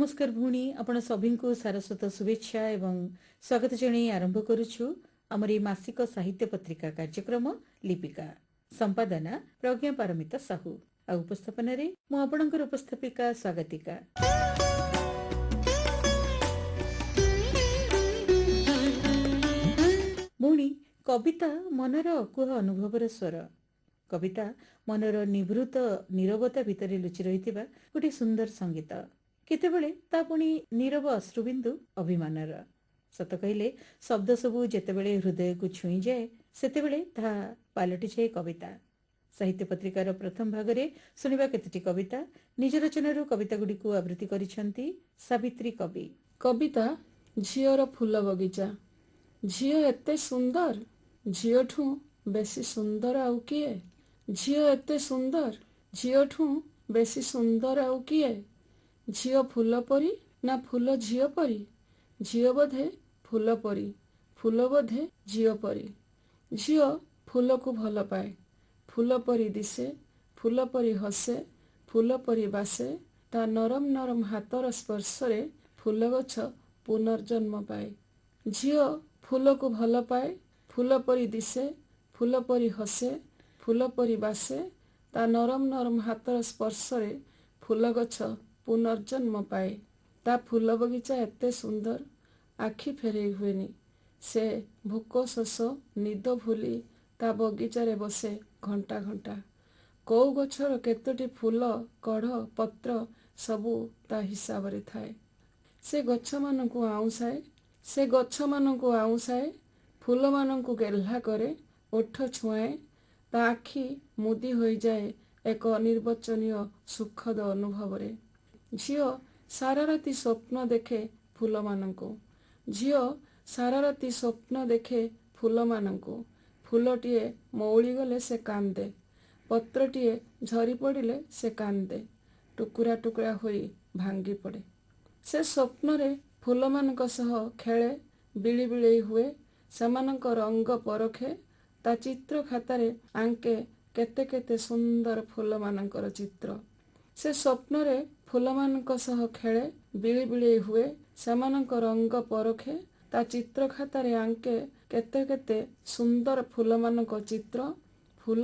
नमस्कार भूणी आपण सभी को सारस्वत शुभेच्छा एवं स्वागत जणाई आरंभ करुछु आमर ए मासिक साहित्य पत्रिका कार्यक्रम लिपिका संपादना प्रज्ञा पारमिता साहू आ उपस्थापन रे मु आपणकर उपस्थापिका स्वागतिका। भूणी कविता मनर अकुह अनुभवर स्वर। कविता मनर निवृत्त नीरवता भितर लुचि रहिथिबा गोटे सुंदर संगीत। केतेबेले ता पुणी नीरव अश्रुबिंदु अभिमानर। सत कहले शब्द सबू जेतेबेले हृदय को छुई जाए सेतेबेले ता पालटि जाए कविता। साहित्य पत्रिकार प्रथम भागरे सुनिबा केतटी कविता निज रचनारू कविता गुडी को आवृत्ति करिसेंती सावित्री कवि। कविता झियर फूल बगीचा। झियो एते सुंदर, झियोठू बेसी सुंदर आउ किए। झियो एते सुंदर, झियोठू बेसी सुंदर आउ किए। झियो फूल परी ना फूल झियो परी। झियो बोधे फूल परी, फूल बोधे झियो परी। झियो फूल को भल पाए, फूल परी दिसे, फूल परी हसे, फूल परी बासे। ता नरम नरम हाथर स्पर्शरे फूल गछ पुनर्जन्म पाए। झियो फूल को भल पाए, फूल परी दिसे, फूल परी हसे, फूल परी बासे। ता नरम नरम हाथर स्पर्शरे फूल गछ पुनर्जन्म पाए। ता फूल बगीचा एते सुंदर आखि फेरई हुएनी। से भोक शोष निद भूली ता बगीचारे बसे घंटा घंटा। कौ गछर केतोटी फूल कढ़ पत्र सबू ता हिसाब रे थाए। से गछ मानकु आउसाए, से गछ मानकु आउसाए, फूल मानकु गेल्हा करे, ओठ छुआए। ता आखि मुदी होई जाए एक अनिर्वचनीय सुखद अनुभव रे। झियो सारा राति स्वप्न देखे फूल मानकु। झियो सारा राति स्वप्न देखे फूल मानकु। फूलटिए मौली गले से कांदे, पत्रटिए झरी पड़िले से कांदे, टुकुरा टुकुरा होई भांगी पड़े। से स्वप्न रे फूल मानक सह खेले, बिली बिलेई हुए, सेमानक रंग परखे। ता चित्र खातारे आंके केते केते सुंदर फूल मानकर चित्र। से स्वप्न रे फूल मानक सह खेले, बिली बिलेई हुए, सेमानक रंग परखे। ता चित्र खातारे आंके केते केते सुंदर फूल मानक चित्र। फूल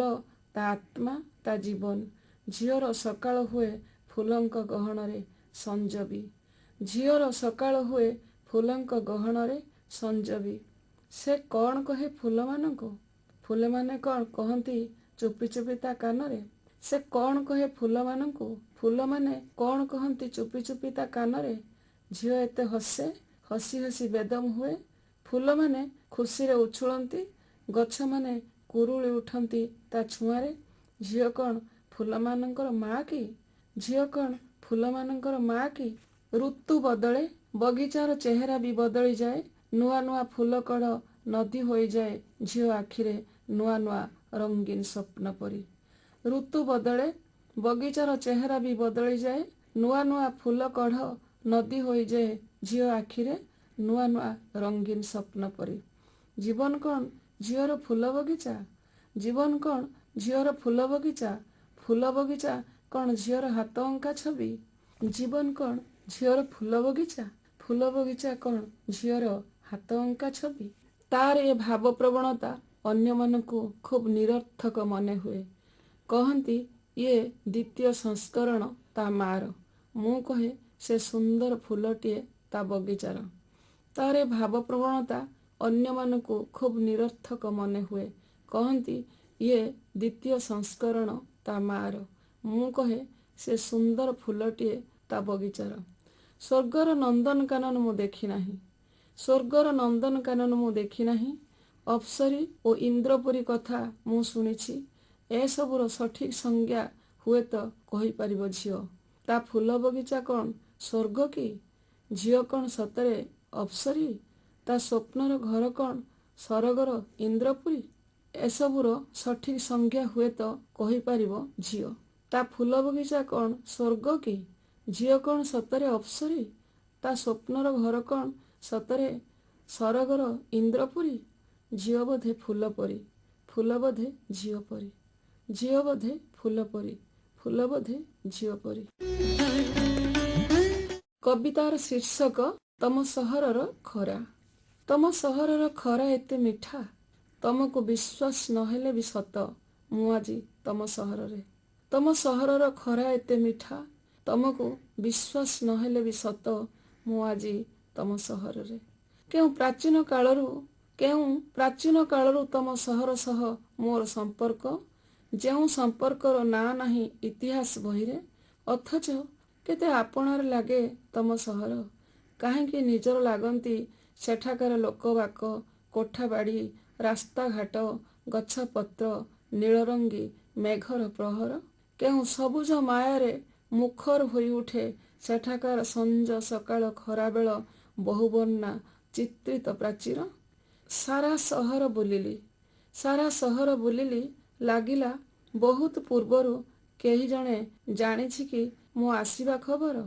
ता आत्मा, ता जीवन। झियर सकाळ हुए फूलंक गहणरे संजबी। झियर सकाळ हुए फूलंक गहणरे संजबी। से कौन कहे फूल मानकु? फूल माने कौन कहती चुपी चुपी ता कानरे। से कौन कहे फूल मानकु? फूल माने कौन कहती चुपी चुपी ता कानरे। झियो एते हसे, हसी हसी बेदम हुए। फूल माने खुशी रे उछुलंती, गछ माने कुरुली उठंती ता छुआरे। झियो कौन फूल मानकर माँ की? झियो कौन फूल मानकर माँ की? ऋतु बदले, बगीचार चेहरा भी बदली जाए। नुआ नुआ फूल कढ़ नदी होई जाए झियो आखिरे नुआ नुआ रंगीन स्वप्न परी। ऋतु बदले, बगीचार चेहरा भी बदली जाए। नुआ नुआ फूल कढ़ नदी होई जाए झियो आखिरे नुआ नुआ रंगीन स्वप्न परी। जीवन कौन झियोर फूल बगीचा? जीवन कौन झियोर फूल बगीचा? फूल बगीचा कौन झियोर हाथ अंका छवि? जीवन कौन झियोर फूल बगीचा? फूल बगीचा कौन झियोर हाथ अंका छवि? तार ए भाव प्रवणता अन्य मानकु खूब निरर्थक मने हुए। कहती ये द्वितीय संस्करण ता मार। मु कहे से सुंदर फूलटिए ता बगीचार। तार ए भाव प्रवणता अन्य मानकु खूब निरर्थक मने हुए। कहती ये द्वितीय संस्करण ता मार। मु कहे से सुंदर फूलटिए ता बगीचार। स्वर्गर नंदनकानन मु देखी नाही। स्वर्गर नंदनकानन मु देखी नाही। अप्सरी ओ इंद्रपुरी कथा मु शुणिछि। ए सबुर सठिक संज्ञा हुए तो कहि परिबो झियो। ता फूल बगीचा कौन स्वर्ग की? झियो कौन सतरे अप्सरी? ता स्वप्नर घर कौन सरगर इंद्रपुरी? एसबुर सठिक संज्ञा हुए तो कहि परिबो झियो। ता फूल बगीचा कौन स्वर्ग की? झियो कौन सतरे अप्सरी? ता स्वप्नर घर कौन सतरे सरगर इंद्रपुरी? झियो बोधे फूल परी, फूल बोधे झियो परी। झियो बोधे फूल परी, फूल बोधे झियो परी। କବିତାର ଶୀର୍ଷକ ତମ ସହରର ଖରା। ତମ ସହରର ଖରା ଏତେ ମିଠା, ତମକୁ ବିଶ୍ୱାସ ନହେଲେ ବି ସତ, ମୁଁ ଆଜି ତମ ସହରରେ। ତମ ସହରର ଖରା ଏତେ ମିଠା, ତମକୁ ବିଶ୍ୱାସ ନହେଲେ ବି ସତ, ମୁଁ ଆଜି ତମ ସହରରେ। କେଉଁ ପ୍ରାଚୀନ କାଳରୁ ତମ ସହର ସହ ମୋର ସମ୍ପର୍କ, ଯେଉଁ ସମ୍ପର୍କର ନାଁ ନାହିଁ ଇତିହାସ ବହିରେ, ଅଥଚ କେତେ ଆପଣାର ଲାଗେ ତମ ସହର। କାହିଁକି ନିଜର ଲାଗନ୍ତି ସେଠାକାର ଲୋକବାକ, କୋଠାବାଡ଼ି, ରାସ୍ତାଘାଟ, ଗଛପତ୍ର, ନୀଳରଙ୍ଗୀ ମେଘର ପ୍ରହର। କେଉଁ ସବୁଜ ମାୟାରେ ମୁଖର ହୋଇଉଠେ ସେଠାକାର ସଞ୍ଜ ସକାଳ ଖରାବେଳ ବହୁବର୍ଣ୍ଣା ଚିତ୍ରିତ ପ୍ରାଚୀର। ସାରା ସହର ବୁଲିଲି, ଲାଗିଲା ବହୁତ ପୂର୍ବରୁ କେହି ଜଣେ ଜାଣିଛି କି ମୋ ଆସିବା ଖବର।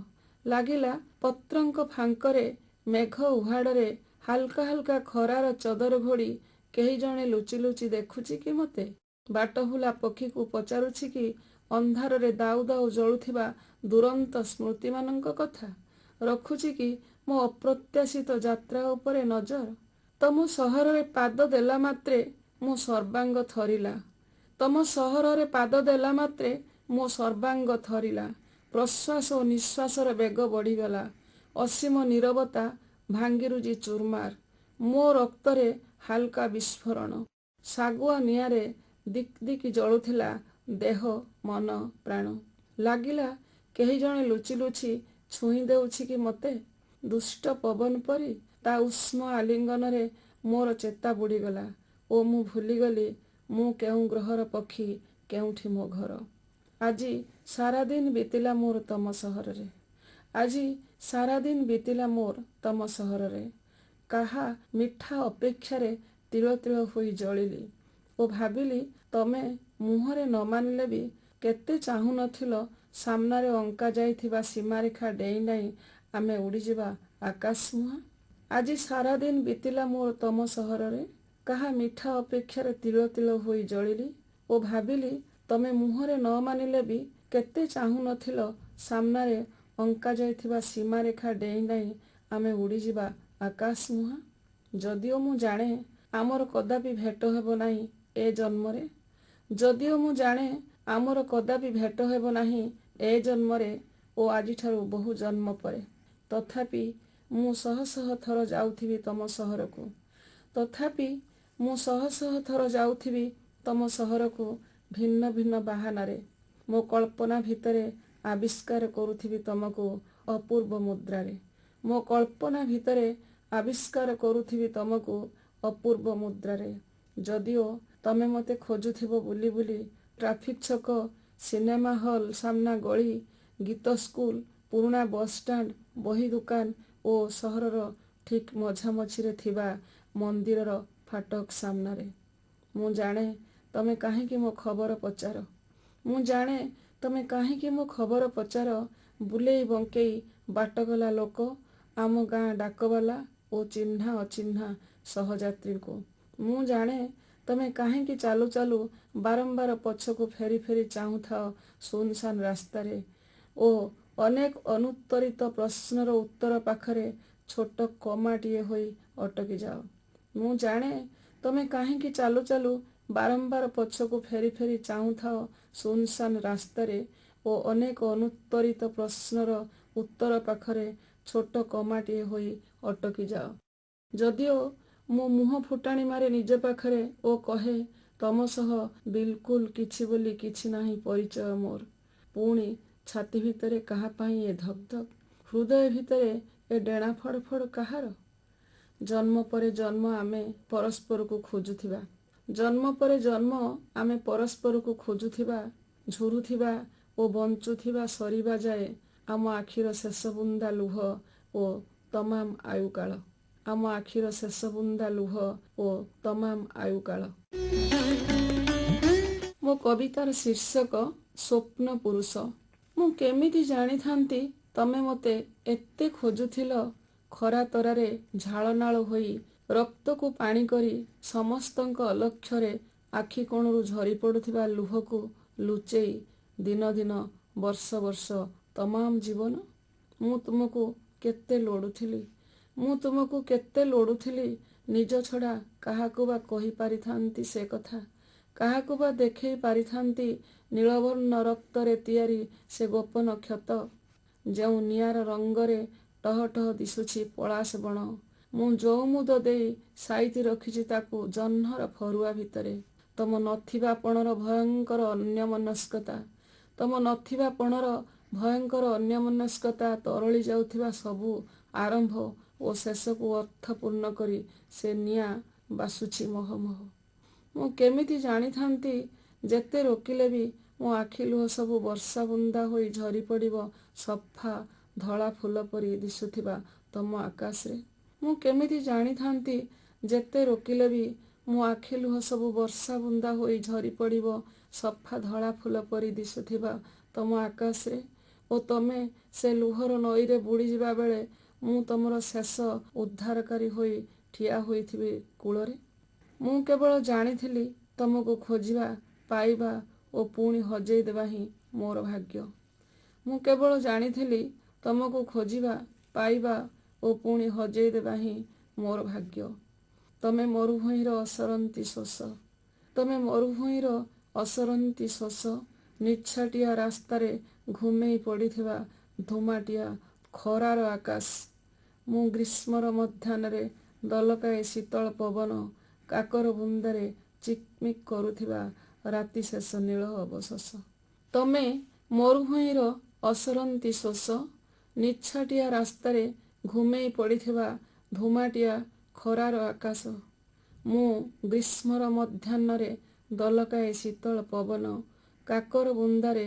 ଲାଗିଲା ପତ୍ରଙ୍କ ଫାଙ୍କରେ, ମେଘ ଉହାଡ଼ରେ, ହାଲକା ହାଲକା ଖରାର ଚଦର ଘୋଡ଼ି କେହି ଜଣେ ଲୁଚି ଲୁଚି ଦେଖୁଛି କି ମୋତେ। ବାଟଭୁଲା ପକ୍ଷୀକୁ ପଚାରୁଛି କି ଅନ୍ଧାରରେ ଦାଉ ଦାଉ ଜଳୁଥିବା ଦୁରନ୍ତ ସ୍ମୃତିମାନଙ୍କ କଥା। ରଖୁଛି କି ମୋ ଅପ୍ରତ୍ୟାଶିତ ଯାତ୍ରା ଉପରେ ନଜର। ତମ ସହରରେ ପାଦ ଦେଲା ମାତ୍ରେ ମୋ ସର୍ବାଙ୍ଗ ଥରିଲା। ତମ ସହରରେ ପାଦ ଦେଲା ମାତ୍ରେ ମୋ ସର୍ବାଙ୍ଗ ଥରିଲା। ପ୍ରଶ୍ୱାସ ଓ ନିଶ୍ୱାସର ବେଗ ବଢ଼ିଗଲା। ଅସୀମ ନୀରବତା ଭାଙ୍ଗିରୁଜି ଚୁରମାର। ମୋ ରକ୍ତରେ ହାଲକା ବିସ୍ଫୋରଣ। ଶାଗୁଆ ନିଆଁରେ ଦିକ୍ ଦିକ୍ ଜଳୁଥିଲା ଦେହ, ମନ, ପ୍ରାଣ। ଲାଗିଲା କେହି ଜଣେ ଲୁଚି ଲୁଚି ଛୁଇଁ ଦେଉଛି କି ମୋତେ। ଦୁଷ୍ଟ ପବନ ପରି ତା ଉଷ୍ମ ଆଲିଙ୍ଗନରେ ମୋର ଚେତା ବୁଡ଼ିଗଲା ଓ ମୁଁ ଭୁଲିଗଲି ମୁଁ କେଉଁ ଗ୍ରହର ପକ୍ଷୀ, କେଉଁଠି ମୋ ଘର। ଆଜି ସାରାଦିନ ବିତିଲା ମୋର ତମ ସହରରେ। ଆଜି ସାରାଦିନ ବିତିଲା ମୋର ତମ ସହରରେ। କାହା ମିଠା ଅପେକ୍ଷାରେ ତିଳ ତିଳ ହୋଇ ଜଳିଲି ଓ ଭାବିଲି ତମେ ମୁହଁରେ ନ ମାନିଲେ ବି କେତେ ଚାହୁଁନଥିଲ ସାମ୍ନାରେ ଅଙ୍କା ଯାଇଥିବା ସୀମାରେଖା ଡେଇଁ ଡେଇଁ ଆମେ ଉଡ଼ିଯିବା ଆକାଶ ମୁହାଁ। ଆଜି ସାରାଦିନ ବିତିଲା ମୋର ତମ ସହରରେ। କାହା ମିଠା ଅପେକ୍ଷାରେ ତିଳ ତିଳ ହୋଇ ଜଳିଲି ଓ ଭାବିଲି ତମେ ମୁହଁରେ ନ ମାନିଲେ ବି କେତେ ଚାହୁଁନଥିଲ ସାମ୍ନାରେ ଅଙ୍କା ଯାଇଥିବା ସୀମାରେଖା ଡେଇଁ ଡେଇଁ ଆମେ ଉଡ଼ିଯିବା ଆକାଶ ମୁହାଁ। ଯଦିଓ ମୁଁ ଜାଣେ ଆମର କଦାପି ଭେଟ ହେବ ନାହିଁ ଏ ଜନ୍ମରେ, ଯଦିଓ ମୁଁ ଜାଣେ ଆମର କଦାପି ଭେଟ ହେବ ନାହିଁ ଏ ଜନ୍ମରେ ଓ ଆଜିଠାରୁ ବହୁ ଜନ୍ମ ପରେ, ତଥାପି ମୁଁ ଶହ ଶହ ଥର ଯାଉଥିବି ତମ ସହରକୁ। ତଥାପି ମୁଁ ଶହ ଶହ ଥର ଯାଉଥିବି ତମ ସହରକୁ ଭିନ୍ନ ଭିନ୍ନ ବାହାନାରେ। ମୋ କଳ୍ପନା ଭିତରେ ଆବିଷ୍କାର କରୁଥିବି ତମକୁ ଅପୂର୍ବ ମୁଦ୍ରାରେ। ମୋ କଳ୍ପନା ଭିତରେ ଆବିଷ୍କାର କରୁଥିବି ତମକୁ ଅପୂର୍ବ ମୁଦ୍ରାରେ। ଯଦିଓ ତମେ ମୋତେ ଖୋଜୁଥିବ ବୁଲି ବୁଲି ଟ୍ରାଫିକ୍ ଛକ, ସିନେମା ହଲ୍ ସାମ୍ନା ଗଳି, ଗୀତ ସ୍କୁଲ, ପୁରୁଣା ବସ୍ଷ୍ଟାଣ୍ଡ, ବହି ଦୋକାନ ଓ ସହରର ଠିକ୍ ମଝାମଝିରେ ଥିବା ମନ୍ଦିରର ଫାଟକ ସାମ୍ନାରେ। ମୁଁ ଜାଣେ ତମେ କାହିଁକି ମୋ ଖବର ପଚାର। ମୁଁ ଜାଣେ ତମେ କାହିଁକି ମୋ ଖବର ପଚାର। ବୁଲେଇ ବଙ୍କେଇ ବାଟଗଲା ଲୋକ, ଆମ ଗାଁ ଡାକବାଲା ଓ ଚିହ୍ନା ଅଚିହ୍ନା ସହଯାତ୍ରୀଙ୍କୁ। ମୁଁ ଜାଣେ ତମେ କାହିଁକି ଚାଲୁ ଚାଲୁ ବାରମ୍ବାର ପଛକୁ ଫେରି ଫେରି ଚାହୁଁଥାଅ ସୁନସାନ ରାସ୍ତାରେ ଓ ଅନେକ ଅନୁତ୍ତରିତ ପ୍ରଶ୍ନର ଉତ୍ତର ପାଖରେ ଛୋଟ କମାଟିଏ ହୋଇ ଅଟକି ଯାଅ। ମୁଁ ଜାଣେ ତମେ କାହିଁକି ଚାଲୁ ଚାଲୁ ବାରମ୍ବାର ପଛକୁ ଫେରି ଫେରି ଚାହୁଁଥାଅ ସୁନସାନ ରାସ୍ତାରେ ଓ ଅନେକ ଅନୁତ୍ତରିତ ପ୍ରଶ୍ନର ଉତ୍ତର ପାଖରେ ଛୋଟ କମାଟିଏ ହୋଇ ଅଟକି ଯାଅ। ଯଦିଓ ମୁଁ ମୁହଁ ଫୁଟାଣି ମାରେ ନିଜ ପାଖରେ ଓ କହେ ତମ ସହ ବିଲକୁଲ କିଛି ବୋଲି କିଛି ନାହିଁ ପରିଚୟ ମୋର। ପୁଣି ଛାତି ଭିତରେ କାହା ପାଇଁ ଏ ଧକ୍ ଧକ୍, ହୃଦୟ ଭିତରେ ଏ ଡେଣା ଫଡ଼ ଫଡ଼ କାହାର। ଜନ୍ମ ପରେ ଜନ୍ମ ଆମେ ପରସ୍ପରକୁ ଖୋଜୁଥିବା। ଜନ୍ମ ପରେ ଜନ୍ମ ଆମେ ପରସ୍ପରକୁ ଖୋଜୁଥିବା, ଝୁରୁଥିବା ଓ ବଞ୍ଚୁଥିବା ସରିବା ଯାଏ ଆମ ଆଖିର ଶେଷ ବୁନ୍ଦା ଲୁହ ଓ ତମାମ ଆୟୁକାଳ। ଆମ ଆଖିର ଶେଷ ବୁନ୍ଦା ଲୁହ ଓ ତମାମ ଆୟୁକାଳ। ମୋ କବିତାର ଶୀର୍ଷକ ସ୍ୱପ୍ନ ପୁରୁଷ। ମୁଁ କେମିତି ଜାଣିଥାନ୍ତି ତମେ ମୋତେ ଏତେ ଖୋଜୁଥିଲ। ଖରା ତରାରେ ଝାଳନାଳ ହୋଇ ରକ୍ତକୁ ପାଣି କରି ସମସ୍ତଙ୍କ ଅଲକ୍ଷ୍ୟରେ ଆଖି କୋଣରୁ ଝରି ପଡ଼ୁଥିବା ଲୁହକୁ ଲୁଚେଇ ଦିନ ଦିନ, ବର୍ଷ ବର୍ଷ, ତମାମ ଜୀବନ। ମୁଁ ତୁମକୁ କେତେ ଲୋଡ଼ୁଥିଲି। ମୁଁ ତୁମକୁ କେତେ ଲୋଡ଼ୁଥିଲି। ନିଜ ଛଡ଼ା କାହାକୁ ବା କହିପାରିଥାନ୍ତି ସେ କଥା? କାହାକୁ ବା ଦେଖେଇ ପାରିଥାନ୍ତି ନୀଳବର୍ଣ୍ଣ ରକ୍ତରେ ତିଆରି ସେ ଗୋପନ କ୍ଷତ? ଯେଉଁ ନିଆର ରଙ୍ଗରେ ଟହ ଟହ ଦିଶୁଛି ପଳାଶ ବଣ, ମୁଁ ଯଉମୁଦ ଦେଇ ସାଇତି ରଖିଛି ତାକୁ ଜହ୍ନର ଫରୁଆ ଭିତରେ। ତମ ନଥିବା ପଣର ଭୟଙ୍କର ଅନ୍ୟମନସ୍କତା, ତମ ନଥିବା ପଣର ଭୟଙ୍କର ଅନ୍ୟମନସ୍କତା ତରଳି ଯାଉଥିବା ସବୁ ଆରମ୍ଭ ଓ ଶେଷକୁ ଅର୍ଥପୂର୍ଣ୍ଣ କରି ସେ ନିଆଁ ବାସୁଛି ମହମହ। ମୁଁ କେମିତି ଜାଣିଥାନ୍ତି ଯେତେ ରୋକିଲେ ବି ମୋ ଆଖି ଲୁହ ସବୁ ବର୍ଷା ବୁନ୍ଦା ହୋଇ ଝରି ପଡ଼ିବ ସଫା ଧଳା ଫୁଲ ପରି ଦିଶୁଥିବା ତମ ଆକାଶରେ? ମୁଁ କେମିତି ଜାଣିଥାନ୍ତି ଯେତେ ରୋକିଲେ ବି ମୋ ଆଖି ଲୁହ ସବୁ ବର୍ଷା ବୁନ୍ଦା ହୋଇ ଝରି ପଡ଼ିବ ସଫା ଧଳା ଫୁଲ ପରି ଦିଶୁଥିବା ତମ ଆକାଶରେ? ଓ ତମେ ସେ ଲୁହର ନଈରେ ବୁଡ଼ିଯିବା ବେଳେ ମୁଁ ତମର ଶେଷ ଉଦ୍ଧାରକାରୀ ହୋଇ ଠିଆ ହୋଇଥିବି କୂଳରେ। ମୁଁ କେବଳ ଜାଣିଥିଲି ତମକୁ ଖୋଜିବା, ପାଇବା ଓ ପୁଣି ହଜେଇ ଦେବା ହିଁ ମୋର ଭାଗ୍ୟ। ମୁଁ କେବଳ ଜାଣିଥିଲି ତମକୁ ଖୋଜିବା, ପାଇବା ଓ ପୁଣି ହଜେଇ ଦେବା ହିଁ ମୋର ଭାଗ୍ୟ। ତମେ ମରୁଭୂଇଁର ଅସରନ୍ତି ଶୋଷ, ତମେ ମରୁଭୂଇଁର ଅସରନ୍ତି ଶୋଷ, ନିଛାଟିଆ ରାସ୍ତାରେ ଘୁମେଇ ପଡ଼ିଥିବା ଧୂମାଟିଆ ଖରାର ଆକାଶ। ମୁଁ ଗ୍ରୀଷ୍ମର ମଧ୍ୟାହ୍ନରେ ଦଲକାଏ ଶୀତଳ ପବନ, କାକର ବୁନ୍ଦାରେ ଚିକ୍ମିକ୍ କରୁଥିବା ରାତି ଶେଷ ନୀଳ ଅବଶୋଷ। ତମେ ମରୁଭୂଇଁର ଅସରନ୍ତି ଶୋଷ, ନିଛାଟିଆ ରାସ୍ତାରେ ଘୁମେଇ ପଡ଼ିଥିବା ଧୂମାଟିଆ ଖରାର ଆକାଶ। ମୁଁ ଗ୍ରୀଷ୍ମର ମଧ୍ୟାହ୍ନରେ ଦଲକାଏ ଶୀତଳ ପବନ, କାକର ବୁନ୍ଦାରେ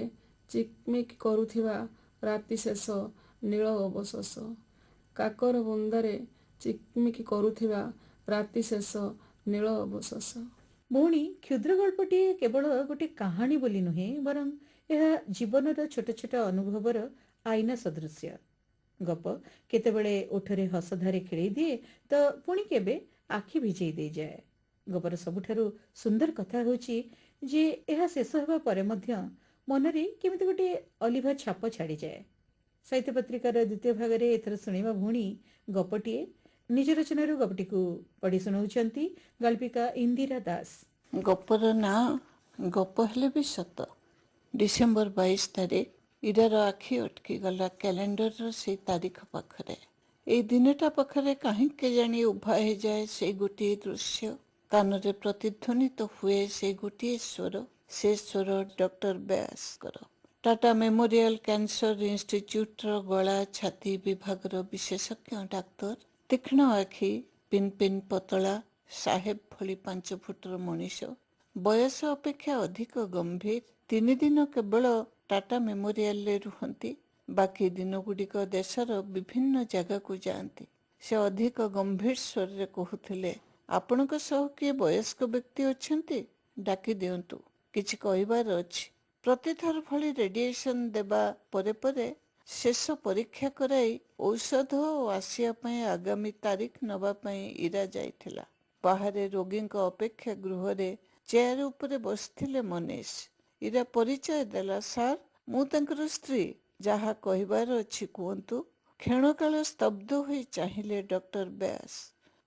ଚିକ୍ମିକ୍ କରୁଥିବା ରାତି ଶେଷ ନୀଳ ଅବଶୋଷ। କାକର ବୁନ୍ଦାରେ ଚିକ୍ମିକ୍ କରୁଥିବା ରାତି ଶେଷ ନୀଳ ଅବଶୋଷ। ଭଉଣୀ, କ୍ଷୁଦ୍ର ଗଳ୍ପଟିଏ କେବଳ ଗୋଟେ କାହାଣୀ ବୋଲି ନୁହେଁ, ବରଂ ଏହା ଜୀବନର ଛୋଟ ଛୋଟ ଅନୁଭବର ଆଇନା ସଦୃଶ୍ୟ। ଗପ କେତେବେଳେ ଓଠରେ ହସଧାରେ ଖେଳେଇ ଦିଏ ତ ପୁଣି କେବେ ଆଖି ଭିଜେଇ ଦେଇଯାଏ। ଗପର ସବୁଠାରୁ ସୁନ୍ଦର କଥା ହେଉଛି ଯେ ଏହା ଶେଷ ହେବା ପରେ ମଧ୍ୟ ମନରେ କେମିତି ଗୋଟେ ଅଲିଭା ଛାପ ଛାଡ଼ିଯାଏ। ସାହିତ୍ୟ ପତ୍ରିକାର ଦ୍ୱିତୀୟ ଭାଗରେ ଏଥର ଶୁଣିବା ଭଉଣୀ ଗପଟିଏ। ନିଜ ରଚନାରୁ ଗପଟିକୁ ପଢ଼ି ଶୁଣାଉଛନ୍ତି ଗାଳ୍ପିକା ଇନ୍ଦିରା ଦାସ। ଗପର ନାଁ ଗପ ହେଲେ ବି ସତ। ଡିସେମ୍ବର 22 ତାରିଖ। ଇରାର ଆଖି ଅଟକିଗଲା କ୍ୟାଲେଣ୍ଡରର ସେଇ ତାରିଖ ପାଖରେ। ଏଇ ଦିନଟା ପାଖରେ କାହିଁକି କେଜାଣି ଉଭା ହେଇଯାଏ ସେଇ ଗୋଟିଏ ଦୃଶ୍ୟ। କାନରେ ପ୍ରତିଧ୍ୱନିତ ହୁଏ ସେଇ ଗୋଟିଏ ସ୍ୱର। ସେ ସ୍ୱର ଡକ୍ଟର ବ୍ୟାସଙ୍କର। ଟାଟା ମେମୋରିଆଲ କ୍ୟାନ୍ସର ଇନଷ୍ଟିଚ୍ୟୁଟର ଗଳା ଛାତି ବିଭାଗର ବିଶେଷଜ୍ଞ ଡାକ୍ତର। ତୀକ୍ଷ୍ଣ ଆଖି, ପିନ୍ ପିନ୍ ପତଳା, ସାହେବ ଭଳି 5 ଫୁଟର ମଣିଷ। ବୟସ ଅପେକ୍ଷା ଅଧିକ ଗମ୍ଭୀର। 3 ଦିନ କେବଳ ଟାଟା ମେମୋରିଆଲରେ ରୁହନ୍ତି, ବାକି ଦିନଗୁଡ଼ିକ ଦେଶର ବିଭିନ୍ନ ଜାଗାକୁ ଯାଆନ୍ତି। ସେ ଅଧିକ ଗମ୍ଭୀର ସ୍ୱରରେ କହୁଥିଲେ, ଆପଣଙ୍କ ସହ କିଏ ବୟସ୍କ ବ୍ୟକ୍ତି ଅଛନ୍ତି? ଡାକି ଦିଅନ୍ତୁ, କିଛି କହିବାର ଅଛି। ପ୍ରତିଥର ଭଳି ରେଡିଏସନ ଦେବା ପରେ ପରେ ଶେଷ ପରୀକ୍ଷା କରାଇ ଔଷଧ ଓ ଆସିବା ପାଇଁ ଆଗାମୀ ତାରିଖ ନେବା ପାଇଁ ଇରା ଯାଇଥିଲା। ବାହାରେ ରୋଗୀଙ୍କ ଅପେକ୍ଷା ଗୃହରେ ଚେୟାର ଉପରେ ବସିଥିଲେ ମନୀଷ। ଇରା ପରିଚୟ ଦେଲା, ସାର୍, ମୁଁ ତାଙ୍କର ସ୍ତ୍ରୀ। ଯାହା କହିବାର ଅଛି କୁହନ୍ତୁ। କ୍ଷଣକାଳ ସ୍ତବ୍ଧ ହୋଇ ଚାହିଁଲେ ଡକ୍ଟର ବ୍ୟାସ।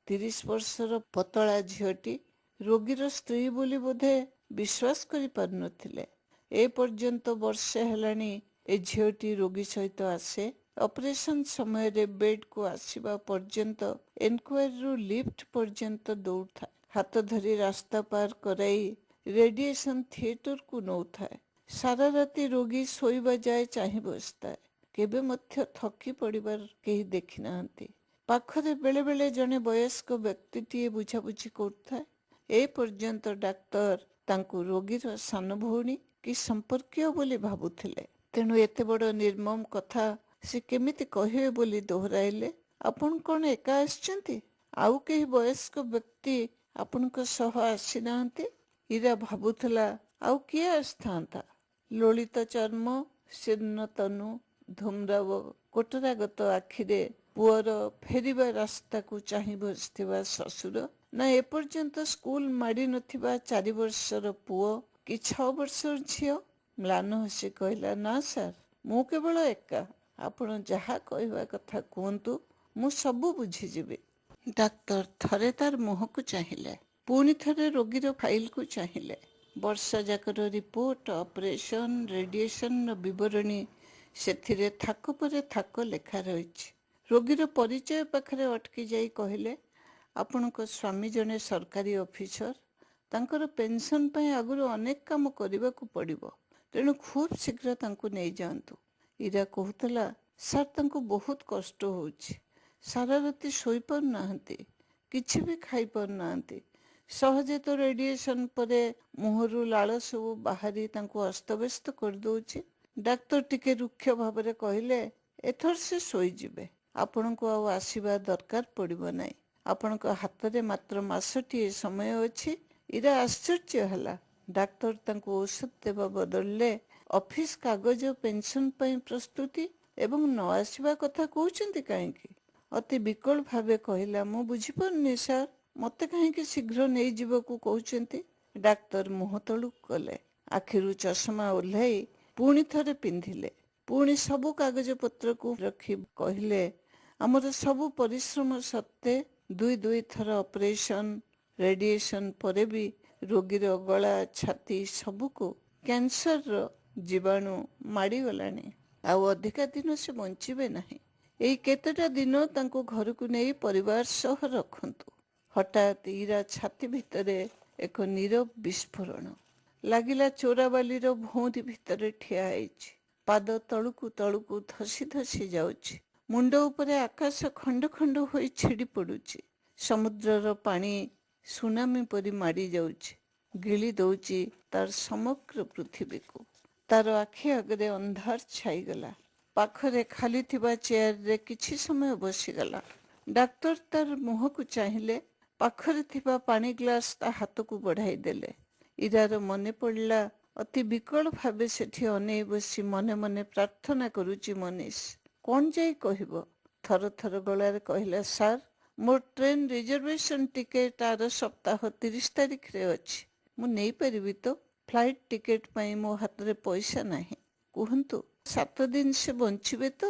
30 ବର୍ଷର ପତଳା ଝିଅଟି ରୋଗୀର ସ୍ତ୍ରୀ ବୋଲି ବୋଧେ ବିଶ୍ୱାସ କରିପାରୁନଥିଲେ। ଏ ପର୍ଯ୍ୟନ୍ତ ବର୍ଷେ ହେଲାଣି ଏ ଝିଅଟି ରୋଗୀ ସହିତ ଆସେ। ଅପରେସନ ସମୟରେ ବେଡ୍କୁ ଆସିବା ପର୍ଯ୍ୟନ୍ତ, ଏନକ୍ୱାରୀରୁ ଲିଫ୍ଟ ପର୍ଯ୍ୟନ୍ତ ଦୌଡ଼ୁଥାଏ। ହାତ ଧରି ରାସ୍ତା ପାର କରାଇ ରେଡିଏସନ ଥିଏଟରକୁ ନେଉଥାଏ। ସାରା ରାତି ରୋଗୀ ଶୋଇବା ଯାଏ ଚାହିଁ ବସିଥାଏ। କେବେ ମଧ୍ୟ ଥକି ପଡ଼ିବାର କେହି ଦେଖିନାହାନ୍ତି। ପାଖରେ ବେଳେ ବେଳେ ଜଣେ ବୟସ୍କ ବ୍ୟକ୍ତିଟିଏ ବୁଝାବୁଝି କରୁଥାଏ। ଏ ପର୍ଯ୍ୟନ୍ତ ଡାକ୍ତର ତାଙ୍କୁ ରୋଗୀର ସାନ ଭଉଣୀ କି ସମ୍ପର୍କୀୟ ବୋଲି ଭାବୁଥିଲେ। ତେଣୁ ଏତେ ବଡ଼ ନିର୍ମମ କଥା ସେ କେମିତି କହିବେ ବୋଲି ଦୋହରାଇଲେ। ଆପଣ କ'ଣ ଏକା ଆସିଛନ୍ତି? ଆଉ କେହି ବୟସ୍କ ବ୍ୟକ୍ତି ଆପଣଙ୍କ ସହ ଆସିନାହାନ୍ତି? ଇରା ଭାବୁଥିଲା, ଆଉ କିଏ ଆସିଥାନ୍ତା? ଲଳିତ ଚର୍ମ, ଶୀର୍ଣ୍ଣ ତନୁ, ଧୂମ୍ରାବ କୋଟରାଗତ ଆଖିରେ ପୁଅର ଫେରିବା ରାସ୍ତାକୁ ଚାହିଁ ବସିଥିବା ଶ୍ୱଶୁର, ନା ଏପର୍ଯ୍ୟନ୍ତ ସ୍କୁଲ ମାଡ଼ି ନଥିବା 4 ବର୍ଷର ପୁଅ କି 6 ବର୍ଷର ଝିଅ? ମ୍ଳାନ ହସି କହିଲା, ନା ସାର୍, ମୁଁ କେବଳ ଏକା। ଆପଣ ଯାହା କହିବା କଥା କୁହନ୍ତୁ, ମୁଁ ସବୁ ବୁଝିଯିବି। ଡାକ୍ତର ଥରେ ତାର ମୁହଁକୁ ଚାହିଁଲେ, ପୁଣି ଥରେ ରୋଗୀର ଫାଇଲକୁ ଚାହିଁଲେ। ବର୍ଷ ଯାକର ରିପୋର୍ଟ, ଅପରେସନ, ରେଡିଏସନର ବିବରଣୀ ସେଥିରେ ଥାକ ପରେ ଥାକ ଲେଖା ରହିଛି। ରୋଗୀର ପରିଚୟ ପାଖରେ ଅଟକି ଯାଇ କହିଲେ, ଆପଣଙ୍କ ସ୍ୱାମୀ ଜଣେ ସରକାରୀ ଅଫିସର। ତାଙ୍କର ପେନସନ ପାଇଁ ଆଗରୁ ଅନେକ କାମ କରିବାକୁ ପଡ଼ିବ, ତେଣୁ ଖୁବ୍ ଶୀଘ୍ର ତାଙ୍କୁ ନେଇଯାଆନ୍ତୁ। ଇରା କହୁଥିଲା, ସାର୍ ତାଙ୍କୁ ବହୁତ କଷ୍ଟ ହେଉଛି। ସାରା ରାତି ଶୋଇପାରୁନାହାନ୍ତି, କିଛି ବି ଖାଇପାରୁନାହାନ୍ତି। ସହଜେ ତ ରେଡିଏସନ ପରେ ମୁହଁରୁ ଲାଳ ସବୁ ବାହାରି ତାଙ୍କୁ ଅସ୍ତବ୍ୟସ୍ତ କରିଦେଉଛି। ଡାକ୍ତର ଟିକେ ରୁକ୍ଷ ଭାବରେ କହିଲେ, ଏଥର ସେ ଶୋଇଯିବେ। ଆପଣଙ୍କୁ ଆଉ ଆସିବା ଦରକାର ପଡ଼ିବ ନାହିଁ। ଆପଣଙ୍କ ହାତରେ ମାତ୍ର ମାସଟିଏ ସମୟ ଅଛି। ଇରା ଆଶ୍ଚର୍ଯ୍ୟ ହେଲା। ଡାକ୍ତର ତାଙ୍କୁ ଔଷଧ ଦେବା ବଦଳରେ ଅଫିସ କାଗଜ, ପେନସନ ପାଇଁ ପ୍ରସ୍ତୁତି ଏବଂ ନ ଆସିବା କଥା କହୁଛନ୍ତି କାହିଁକି? ଅତି ବିକଳ ଭାବେ କହିଲା, ମୁଁ ବୁଝିପାରୁନି ସାର୍, ମତେ କାହିଁକି ଶୀଘ୍ର ନେଇଯିବାକୁ କହୁଛନ୍ତି? ଡାକ୍ତର ମୁହଁ ତଳକୁ କଲେ, ଆଖିରୁ ଚଷମା ଓହ୍ଲାଇ ପୁଣି ଥରେ ପିନ୍ଧିଲେ, ପୁଣି ସବୁ କାଗଜ ପତ୍ରକୁ ରଖି କହିଲେ, ଆମର ସବୁ ପରିଶ୍ରମ ସତ୍ତ୍ୱେ ଦୁଇ ଥର ଅପରେସନ, ରେଡିଏସନ ପରେ ବି ରୋଗୀର ଗଳା, ଛାତି ସବୁକୁ କ୍ୟାନ୍ସରର ଜୀବାଣୁ ମାଡ଼ିଗଲାଣି। ଆଉ ଅଧିକା ଦିନ ସେ ବଞ୍ଚିବେ ନାହିଁ। ଏଇ କେତେଟା ଦିନ ତାଙ୍କୁ ଘରକୁ ନେଇ ପରିବାର ସହ ରଖନ୍ତୁ। ହଠାତ୍ ଇରା ଛାତି ଭିତରେ ଏକ ନୀରବ ବିସ୍ଫୋରଣ ଲାଗିଲା। ଚୋରାବାଲିର ଭଉଁରୀ ଭିତରେ ଠିଆ ହେଇଛି। ପାଦ ତଳକୁ ତଳକୁ ଧସି ଧସି ଯାଉଛି। ମୁଣ୍ଡ ଉପରେ ଆକାଶ ଖଣ୍ଡ ଖଣ୍ଡ ହୋଇ ଛିଡ଼ି ପଡୁଛି। ସମୁଦ୍ରର ପାଣି ସୁନାମି ପରି ମାଡ଼ି ଯାଉଛି, ଗିଳି ଦଉଛି ତାର ସମଗ୍ର ପୃଥିବୀକୁ। ତାର ଆଖି ଆଗରେ ଅନ୍ଧାର ଛାଇଗଲା। ପାଖରେ ଖାଲି ଥିବା ଚେୟାରରେ କିଛି ସମୟ ବସିଗଲା। ଡାକ୍ତର ତାର ମୁହଁକୁ ଚାହିଁଲେ, ପାଖରେ ଥିବା ପାଣି ଗ୍ଲାସ ତା ହାତକୁ ବଢାଇ ଦେଲେ। ଇରାର ମନେ ପଡ଼ିଲା, ଅତି ବିକଳ ଭାବେ ସେଠି ଅନେଇ ବସି ମନେ ମନେ ପ୍ରାର୍ଥନା କରୁଛି ମନୀଷ। କଣ ଯାଇ କହିବ? ଥର ଥର ଗଳାରେ କହିଲା, ସାର୍, ମୋର ଟ୍ରେନ ରିଜର୍ଭେସନ ଟିକେଟ ଆର ସପ୍ତାହ 30 ତାରିଖରେ ଅଛି। ମୁଁ ନେଇପାରିବି ତ? ଫ୍ଲାଇଟ୍ ଟିକେଟ ପାଇଁ ମୋ ହାତରେ ପଇସା ନାହିଁ। କୁହନ୍ତୁ, 7 ଦିନ ସେ ବଞ୍ଚିବେ ତ?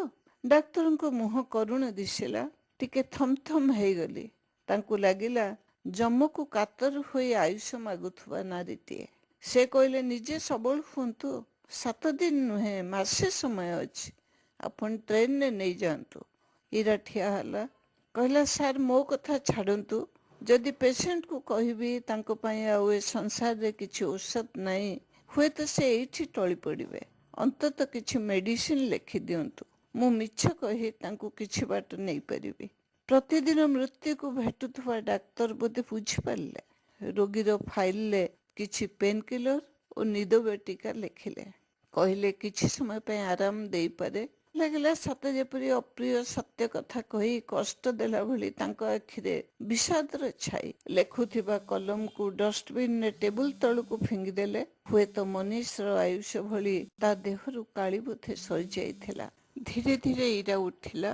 ଡାକ୍ତରଙ୍କ ମୁହଁ କରୁଣ ଦିଶିଲା। ଟିକେ ଥମଥମ ହେଇଗଲି। ତାଙ୍କୁ ଲାଗିଲା ଜମକୁ କାତର ହୋଇ ଆୟୁଷ ମାଗୁଥିବା ନାରୀଟିଏ। ସେ କହିଲେ, ନିଜେ ସବଳ ହୁଅନ୍ତୁ। 7 ଦିନ ନୁହେଁ, ମାସେ ସମୟ ଅଛି। ଆପଣ ଟ୍ରେନରେ ନେଇଯାଆନ୍ତୁ। ଇରା ଠିଆ ହେଲା, କହିଲା, ସାର୍, ମୋ କଥା ଛାଡ଼ନ୍ତୁ। ଯଦି ପେସେଣ୍ଟକୁ କହିବି ତାଙ୍କ ପାଇଁ ଆଉ ଏ ସଂସାରରେ କିଛି ଔଷଧ ନାହିଁ, ହୁଏତ ସେ ଏଇଠି ଟଳି ପଡ଼ିବେ। ଅନ୍ତତଃ କିଛି ମେଡିସିନ ଲେଖି ଦିଅନ୍ତୁ। ମୁଁ ମିଛ କହି ତାଙ୍କୁ କିଛି ବାଟ ନେଇପାରିବି। ପ୍ରତିଦିନ ମୃତ୍ୟୁକୁ ଭେଟୁଥିବା ଡାକ୍ତର ବୋଧେ ବୁଝିପାରିଲେ। ରୋଗୀର ଫାଇଲରେ କିଛି ପେନ୍ କିଲର ଓ ନିଦ ବଟିକା ଲେଖିଲେ। କହିଲେ, କିଛି ସମୟ ପାଇଁ ଆରାମ ଦେଇପାରେ। ଲାଗିଲା ସତେ ଯେପରି ଅପ୍ରିୟ ସତ୍ୟ କଥା କହି କଷ୍ଟ ଦେଲା ଭଳି ତାଙ୍କ ଆଖିରେ ବିଷାଦର ଛାଇ। ଲେଖୁଥିବା କଲମକୁ ଡଷ୍ଟବିନରେ ଟେବୁଲ ତଳକୁ ଫିଙ୍ଗିଦେଲେ। ହୁଏତ ମନୀଷର ଆୟୁଷ ଭଳି ତା ଦେହରୁ କାଳି ବୋଧେ ସରିଯାଇଥିଲା। ଧୀରେ ଧୀରେ ଇରା ଉଠିଲା,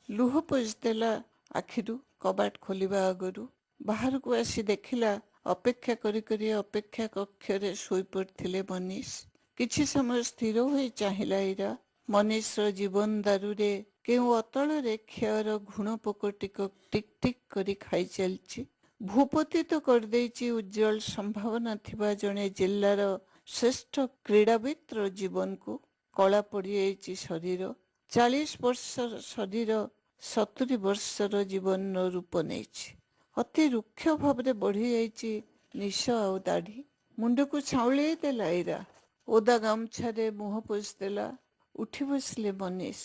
ଲୁହ ପୋଛିଦେଲା ଆଖିରୁ। କବାଟ ଖୋଲିବା ଆଗରୁ ବାହାରକୁ ଆସି ଦେଖିଲା, ଅପେକ୍ଷା କରି କରି ଅପେକ୍ଷା କକ୍ଷରେ ଶୋଇପଡ଼ିଥିଲେ ମନୀଷ। କିଛି ସମୟ ସ୍ଥିର ହୋଇ ଚାହିଁଲା ଇରା। ମନୀଷର ଜୀବନ ଦାରୁରେ କେଉଁ ଅତଳରେ କ୍ଷୟର ଘୁଣ ପୋକ ଟିକ ଟିକ ଟିକ କରି ଖାଇ ଚାଲିଛି। ଭୂପତିତ କରିଦେଇଛି ଉଜ୍ଜଳ ସମ୍ଭାବନା ଥିବା ଜଣେ ଜିଲ୍ଲାର ଶ୍ରେଷ୍ଠ କ୍ରୀଡ଼ାବିତ୍ର ଜୀବନକୁ। କଳା ପଡ଼ିଯାଇଛି ଶରୀର। 40 ବର୍ଷର ଶରୀର 70 ବର୍ଷର ଜୀବନର ରୂପ ନେଇଛି। ଅତି ରୁକ୍ଷ ଭାବରେ ବଢିଯାଇଛି ନିଶ ଆଉ ଦାଢ଼ି। ମୁଣ୍ଡକୁ ଛାଉଁଳେଇ ଦେଲା ଇରା। ଓଦା ଗାମୁଛାରେ ମୁହଁ ପୋଛିଦେଲା। ଉଠି ବସିଲେ ମନୀଷ।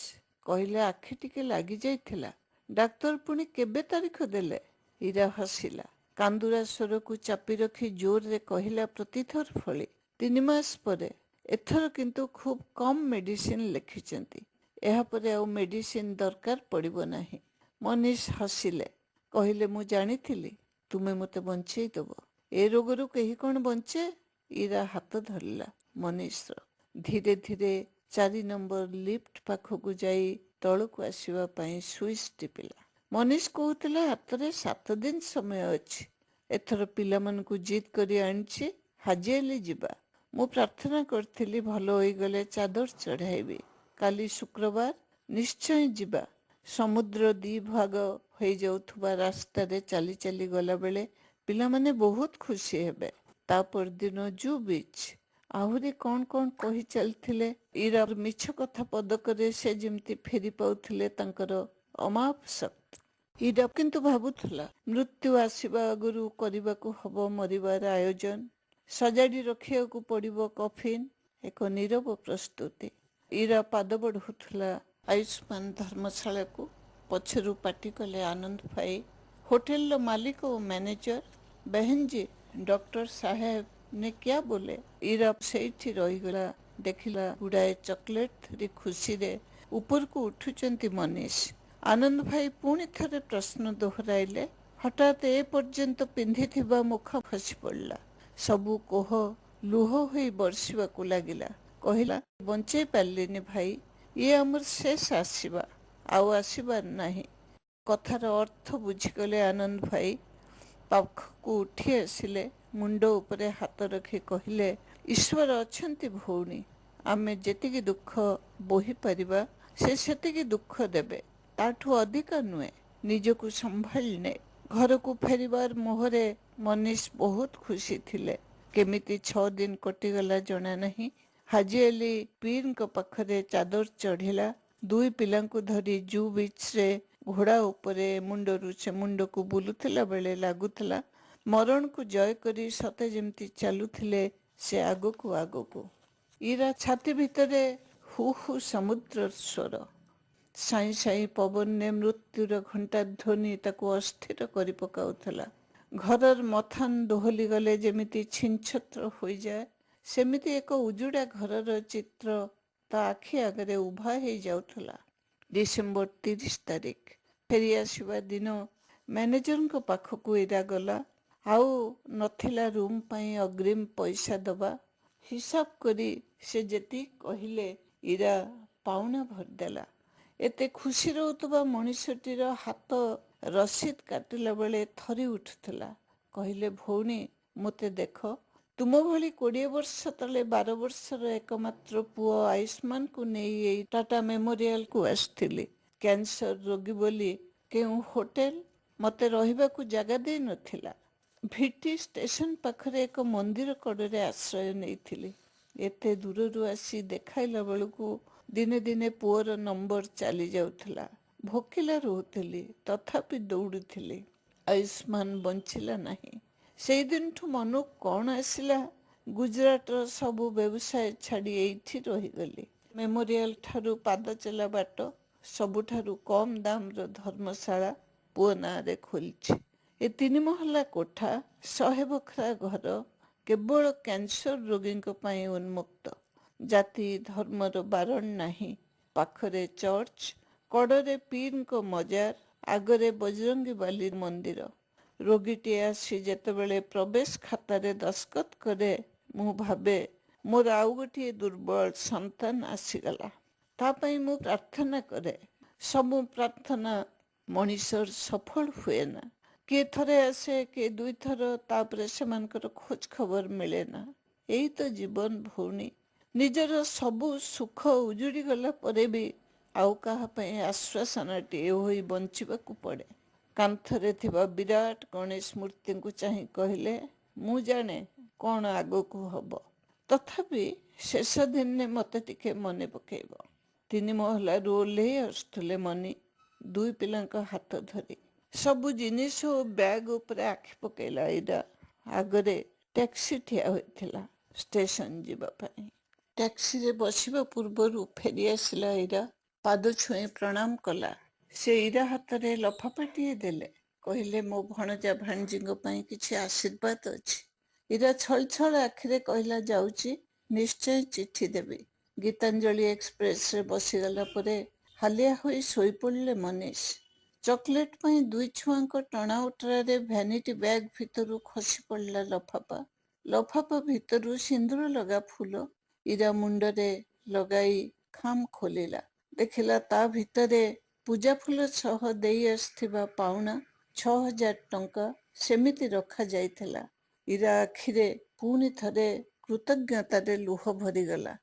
କହିଲେ, ଆଖି ଟିକେ ଲାଗି ଯାଇଥିଲା। ଡାକ୍ତର ପୁଣି କେବେ ତାରିଖ ଦେଲେ? ଇରା ହସିଲା। କାନ୍ଦୁରା ସ୍ୱରକୁ ଚାପି ରଖି ଜୋରରେ କହିଲା ପ୍ରତିଥର ଭଳି, 3 ମାସ ପରେ। ଏଥର କିନ୍ତୁ ଖୁବ୍ କମ୍ ମେଡିସିନ ଲେଖିଛନ୍ତି। ଏହାପରେ ଆଉ ମେଡିସିନ ଦରକାର ପଡ଼ିବ ନାହିଁ। ମନୀଷ ହସିଲେ। କହିଲେ, ମୁଁ ଜାଣିଥିଲି ତୁମେ ମୋତେ ବଞ୍ଚେଇ ଦେବ। ଏ ରୋଗରୁ କେହି କଣ ବଞ୍ଚେ? ଇରା ହାତ ଧରିଲା ମନୀଷର। ଧୀରେ ଧୀରେ 4 ନମ୍ବର ଲିଫ୍ଟ ପାଖକୁ ଯାଇ ତଳକୁ ଆସିବା ପାଇଁ ସୁଇଚ୍ ଟିପିଲା। ମନୀଷ କହୁଥିଲା, ହାତରେ 7 ଦିନ ସମୟ ଅଛି। ଏଥର ପିଲାମାନଙ୍କୁ ଜିଦ୍ କରି ଆଣିଛି, ହାଜିଆଲି ଯିବା। ମୁଁ ପ୍ରାର୍ଥନା କରିଥିଲି ଭଲ ହୋଇଗଲେ ଚାଦର ଚଢ଼ାଇବି। କାଲି ଶୁକ୍ରବାର, ନିଶ୍ଚୟ ଯିବା। ସମୁଦ୍ର ଦି ଭାଗ ହୋଇଯାଉଥିବା ରାସ୍ତାରେ ଚାଲି ଚାଲି ଗଲାବେଳେ ପିଲାମାନେ ବହୁତ ଖୁସି ହେବେ। ତା ପରଦିନ ଜୁ ବିଚ୍। ଆହୁରି କ'ଣ କ'ଣ କହି ଚାଲିଥିଲେ। ଇରା ମିଛ କଥା ପଦକରେ ସେ ଯେମିତି ଫେରି ପାଉଥିଲେ ତାଙ୍କର ଅମାପ ଶକ୍ତି। ଇରା କିନ୍ତୁ ଭାବୁଥିଲା ମୃତ୍ୟୁ ଆସିବା ଆଗରୁ କରିବାକୁ ହବ ମରିବାର ଆୟୋଜନ, ସଜାଡ଼ି ରଖିବାକୁ ପଡ଼ିବ କଫିନ୍, ଏକ ନୀରବ ପ୍ରସ୍ତୁତି। ଇରା ପାଦ ବଢ଼ୁଥିଲା ଆୟୁଷ୍ମାନ ଧର୍ମଶାଳାକୁ। ପଛରୁ ପାଟି କଲେ ଆନନ୍ଦ ଭାଇ, ହୋଟେଲର ମାଲିକ ଓ ମ୍ୟାନେଜର। बहन जी, डॉक्टर साहेब ने क्या बोले? ଇରା ସେଇଠି ରହିଗଲା। ଦେଖିଲା ଗୁଡ଼ାଏ ଚକୋଲେଟ ଧରି ଖୁସିରେ ଉପରକୁ ଉଠୁଛନ୍ତି ମନୀଷ। ଆନନ୍ଦ ଭାଇ ପୁଣି ଥରେ ପ୍ରଶ୍ନ ଦୋହରାଇଲେ। ହଠାତ୍ ଏ ପର୍ଯ୍ୟନ୍ତ ପିନ୍ଧିଥିବା ମୁଖ ଖସି ପଡ଼ିଲା। ସବୁ କୋହ ଲୁହ ହୋଇ ବର୍ଷିବାକୁ ଲାଗିଲା। କହିଲା, ବଞ୍ଚେଇ ପାରିଲିନି ଭାଇ, ଇଏ ଆମର ଶେଷ ଆସିବା, ଆଉ ଆସିବାର ନାହିଁ। କଥାର ଅର୍ଥ ବୁଝିଗଲେ ଆନନ୍ଦ ଭାଇ। ପାଖକୁ ଉଠି ଆସିଲେ, ମୁଣ୍ଡ ଉପରେ ହାତ ରଖି କହିଲେ, ଈଶ୍ୱର ଅଛନ୍ତି ଭଉଣୀ। ଆମେ ଯେତିକି ଦୁଃଖ ବୋହିପାରିବା ସେ ସେତିକି ଦୁଃଖ ଦେବେ, ତାଠୁ ଅଧିକ ନୁହେଁ। ନିଜକୁ ସମ୍ଭାଳି ନେ। ଘରକୁ ଫେରିବାର ମୋହରେ ମନୀଷ ବହୁତ ଖୁସି ଥିଲେ। କେମିତି 6 ଦିନ କଟିଗଲା ଜଣା ନାହିଁ। ହାଜି ଅଲି ପୀରଙ୍କ ପାଖରେ ଚାଦର ଚଢ଼ିଲା। 2 ପିଲାଙ୍କୁ ଧରି ଜୁ ବିଚ୍ରେ ଘୋଡ଼ା ଉପରେ ମୁଣ୍ଡରୁ ସେ ମୁଣ୍ଡକୁ ବୁଲୁଥିଲା ବେଳେ ଲାଗୁଥିଲା ମରଣକୁ ଜୟ କରି ସତେ ଯେମିତି ଚାଲୁଥିଲେ ସେ ଆଗକୁ ଆଗକୁ। ଇରା ଛାତି ଭିତରେ ହୁ ହୁ ସମୁଦ୍ର ସ୍ୱର। ସାଇଁ ସାଇଁ ପବନରେ ମୃତ୍ୟୁର ଘଣ୍ଟା ଧ୍ୱନି ତାକୁ ଅସ୍ଥିର କରି ପକାଉଥିଲା। ଘରର ମଥାନ ଦୋହଲି ଗଲେ ଯେମିତି ଛିନଛତ୍ର ହୋଇଯାଏ, ସେମିତି ଏକ ଉଜୁଡ଼ା ଘରର ଚିତ୍ର ତା ଆଖି ଆଗରେ ଉଭା ହେଇଯାଉଥିଲା। ଡିସେମ୍ବର 30 ତାରିଖ। ଫେରି ଆସିବା ଦିନ ମ୍ୟାନେଜରଙ୍କ ପାଖକୁ ଇରା ଗଲା। ଆଉ ନଥିଲା ରୁମ୍ ପାଇଁ ଅଗ୍ରିମ ପଇସା ଦବା। ହିସାବ କରି ସେ ଯେତିକି କହିଲେ ଇରା ପାଉଣା ଭରିଦେଲା। ଏତେ ଖୁସି ରହୁଥିବା ମଣିଷଟିର ହାତ ରସିଦ କାଟିଲା ବେଳେ ଥରି ଉଠୁଥିଲା। କହିଲେ, ଭଉଣୀ, ମୋତେ ଦେଖ। ତୁମ ଭଳି 20 ବର୍ଷ ତଳେ 12 ବର୍ଷର ଏକମାତ୍ର ପୁଅ ଆୟୁଷ୍ମାନଙ୍କୁ ନେଇ ଏଇ ଟାଟା ମେମୋରିଆଲକୁ ଆସିଥିଲି। କ୍ୟାନ୍ସର ରୋଗୀ ବୋଲି କେଉଁ ହୋଟେଲ ମୋତେ ରହିବାକୁ ଜାଗା ଦେଇ ନଥିଲା। ଭିଟି ଷ୍ଟେସନ ପାଖରେ ଏକ ମନ୍ଦିର କଡ଼ରେ ଆଶ୍ରୟ ନେଇଥିଲି। ଏତେ ଦୂରରୁ ଆସି ଦେଖାଇଲା ବେଳକୁ ଦିନେ ଦିନେ ପୁଅର ନମ୍ବର ଚାଲି ଯାଉଥିଲା। ଭୋକିଲା ରହୁଥିଲି, ତଥାପି ଦୌଡ଼ୁଥିଲି। ଆୟୁଷ୍ମାନ ବଞ୍ଚିଲା ନାହିଁ। ସେଇଦିନଠୁ ମନକୁ କ'ଣ ଆସିଲା, ଗୁଜରାଟର ସବୁ ବ୍ୟବସାୟ ଛାଡ଼ି ଏଇଠି ରହିଗଲି। ମେମୋରିଆଲ ଠାରୁ ପାଦ ଚଲା ବାଟ। ସବୁଠାରୁ କମ୍ ଦାମର ଧର୍ମଶାଳା ପୁଅ ନାଁରେ ଖୋଲିଛି। ଏ 3 ମହଲା କୋଠା, 100 ବଖରା ଘର କେବଳ କ୍ୟାନ୍ସର ରୋଗୀଙ୍କ ପାଇଁ ଉନ୍ମୁକ୍ତ। ଜାତି ଧର୍ମର ବାରଣ ନାହିଁ। ପାଖରେ ଚର୍ଚ୍ଚ, କଡ଼ରେ ପୀରଙ୍କ ମଜାର, ଆଗରେ ବଜରଙ୍ଗୀବାଲି ମନ୍ଦିର। ରୋଗୀଟିଏ ଆସି ଯେତେବେଳେ ପ୍ରବେଶ ଖାତାରେ ଦସ୍ତଖତ କରେ, ମୁଁ ଭାବେ ମୋର ଆଉ ଗୋଟିଏ ଦୁର୍ବଳ ସନ୍ତାନ ଆସିଗଲା। ତା ପାଇଁ ମୁଁ ପ୍ରାର୍ଥନା କରେ। ସବୁ ପ୍ରାର୍ଥନା ମଣିଷର ସଫଳ ହୁଏ ନା। କିଏ ଥରେ ଆସେ, କିଏ 2 ଥର, ତାପରେ ସେମାନଙ୍କର ଖୋଜ ଖବର ମିଳେ ନା। ଏଇ ତ ଜୀବନ ଭଉଣୀ। ନିଜର ସବୁ ସୁଖ ଉଜୁଡ଼ି ଗଲା ପରେ ବି ଆଉ କାହା ପାଇଁ ଆଶ୍ୱାସନାଟିଏ ହୋଇ ବଞ୍ଚିବାକୁ ପଡ଼େ। କାନ୍ଥରେ ଥିବା ବିରାଟ ଗଣେଶ ମୂର୍ତ୍ତିଙ୍କୁ ଚାହିଁ କହିଲେ, ମୁଁ ଜାଣେ କ'ଣ ଆଗକୁ ହବ। ତଥାପି ଶେଷ ଦିନରେ ମୋତେ ଟିକେ ମନେ ପକେଇବ। 3 ମହଲାରୁ ଓହ୍ଲେଇ ଆସୁଥିଲେ ମନି, 2 ପିଲାଙ୍କ ହାତ ଧରି। ସବୁ ଜିନିଷ ଓ ବ୍ୟାଗ ଉପରେ ଆଖି ପକେଇଲା ଇରା। ଆଗରେ ଟ୍ୟାକ୍ସି ଠିଆ ହୋଇଥିଲା ଷ୍ଟେସନ ଯିବା ପାଇଁ। ଟ୍ୟାକ୍ସିରେ ବସିବା ପୂର୍ବରୁ ଫେରି ଆସିଲା ଇରା। ପାଦ ଛୁଇଁ ପ୍ରଣାମ କଲା। ସେ ଇରା ହାତରେ ଲଫାପାଟିଏ ଦେଲେ। କହିଲେ, ମୋ ଭଣଜା ଭାଣିଜୀଙ୍କ ପାଇଁ କିଛି ଆଶୀର୍ବାଦ ଅଛି। ଇରା ଛଳ ଛଳ ଆଖିରେ କହିଲା, ଯାଉଛି, ନିଶ୍ଚୟ ଚିଠି ଦେବି। ଗୀତାଞ୍ଜଳି ଏକ୍ସପ୍ରେସରେ ବସିଗଲା ପରେ ହାଲିଆ ହୋଇ ଶୋଇପଡ଼ିଲେ ମନୀଷ। ଚକୋଲେଟ ପାଇଁ 2 ଛୁଆଙ୍କ ଟଣା ଓଟରାରେ ଭ୍ୟାନିଟି ବ୍ୟାଗ ଭିତରୁ ଖସି ପଡ଼ିଲା ଲଫାପା। ଲଫାପା ଭିତରୁ ସିନ୍ଦୁର ଲଗା ଫୁଲ ଇରା ମୁଣ୍ଡରେ ଲଗାଇ ଖାମ୍ ଖୋଲିଲା। ଦେଖିଲା ତା ଭିତରେ ପୂଜା ଫୁଲ ସହ ଦେଇ ଆସିଥିବା ପାଉଣା 6000 ଟଙ୍କା ସେମିତି ରଖାଯାଇଥିଲା। ଇରା ଆଖିରେ ପୁଣି ଥରେ କୃତଜ୍ଞତାରେ ଲୁହ ଭରିଗଲା।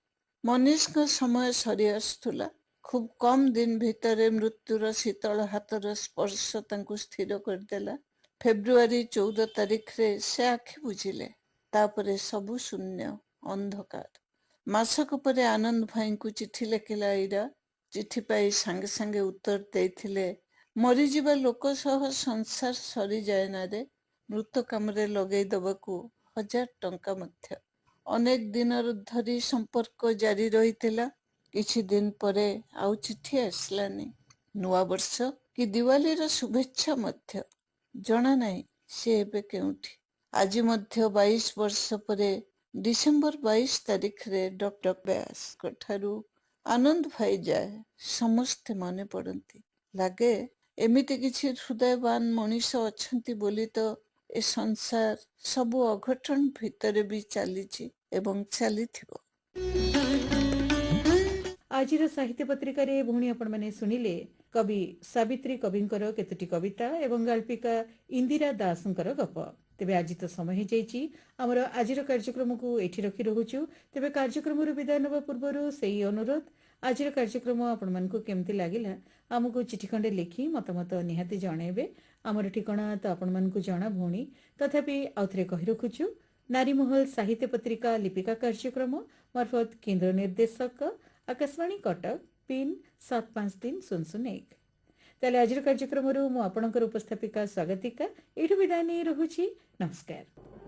ମନୀଷଙ୍କ ସମୟ ସରି ଆସୁଥିଲା। ଖୁବ୍ କମ୍ ଦିନ ଭିତରେ ମୃତ୍ୟୁର ଶୀତଳ ହାତର ସ୍ପର୍ଶ ତାଙ୍କୁ ସ୍ଥିର କରିଦେଲା। ଫେବୃଆରୀ 14 ତାରିଖରେ ସେ ଆଖି ବୁଜିଲେ। ତାପରେ ସବୁ ଶୂନ୍ୟ, ଅନ୍ଧକାର। ମାସକ ପରେ ଆନନ୍ଦ ଭାଇଙ୍କୁ ଚିଠି ଲେଖିଲା ଇରା। ଚିଠି ପାଇ ସାଙ୍ଗେ ସାଙ୍ଗେ ଉତ୍ତର ଦେଇଥିଲେ, ମରିଯିବା ଲୋକ ସହ ସଂସାର ସରିଯାଏ ନା ରେ, ମୃତ କାମରେ ଲଗେଇ ଦେବାକୁ 1000 ଟଙ୍କା ମଧ୍ୟ। ଅନେକ ଦିନର ଧରି ସମ୍ପର୍କ ଜାରି ରହିଥିଲା। କିଛି ଦିନ ପରେ ଆଉ ଚିଠି ଆସିଲାନି। ନୂଆ ବର୍ଷ କି ଦିୱାଲିର ଶୁଭେଚ୍ଛା ମଧ୍ୟ। ଜଣା ନାହିଁ ସେ ଏବେ କେଉଁଠି। ଆଜି ମଧ୍ୟ 22 ବର୍ଷ ପରେ ଡିସେମ୍ବର 22 ତାରିଖରେ ଡକ୍ଟର ବ୍ୟାସଙ୍କ ଠାରୁ ଆନନ୍ଦ ଭାଇ ଯାଏ ସମସ୍ତେ ମନେ ପଡ଼ନ୍ତି। ଲାଗେ ଏମିତି କିଛି ହୃଦୟବାନ ମଣିଷ ଅଛନ୍ତି ବୋଲି ତ ଏ ସଂସାର ସବୁ ଅଘଟଣ ଭିତରେ ବି ଚାଲିଛି ଏବଂ ଚାଲିଥିବ। ଆଜିର ସାହିତ୍ୟ ପତ୍ରିକାରେ ଭଉଣୀ ଆପଣମାନେ ଶୁଣିଲେ କବି ସାବିତ୍ରୀ କବିଙ୍କର କେତୋଟି କବିତା ଏବଂ ଗାଳ୍ପିକା ଇନ୍ଦିରା ଦାସଙ୍କର ଗପ। ତେବେ ଆଜି ତ ସମୟ ହେଇଯାଇଛି ଆମର ଆଜିର କାର୍ଯ୍ୟକ୍ରମକୁ ଏଠି ରଖି ରହୁଛୁ। ତେବେ କାର୍ଯ୍ୟକ୍ରମରୁ ବିଦାୟ ନେବା ପୂର୍ବରୁ ସେହି ଅନୁରୋଧ, ଆଜିର କାର୍ଯ୍ୟକ୍ରମ ଆପଣମାନଙ୍କୁ କେମିତି ଲାଗିଲା ଆମକୁ ଚିଠି ଖଣ୍ଡେ ଲେଖି ମତାମତ ନିହାତି ଜଣାଇବେ। ଆମର ଠିକଣା ତ ଆପଣମାନଙ୍କୁ ଜଣା ଭଉଣୀ, ତଥାପି ଆଉଥରେ କହି ରଖୁଛୁ, ନାରୀମହଲ ସାହିତ୍ୟ ପତ୍ରିକା ଲିପିକା କାର୍ଯ୍ୟକ୍ରମ ମାର୍ଫତ କେନ୍ଦ୍ର ନିର୍ଦ୍ଦେଶକ ଆକାଶବାଣୀ କଟକ ପିନ୍ 753001। ତାହେଲେ ଆଜିର କାର୍ଯ୍ୟକ୍ରମରୁ ମୁଁ ଆପଣଙ୍କର ଉପସ୍ଥାପିକା ସ୍ୱାଗତିକା ଏଇଠୁ ବିଦାୟ ନେଇ ରହୁଛି। ନମସ୍କାର।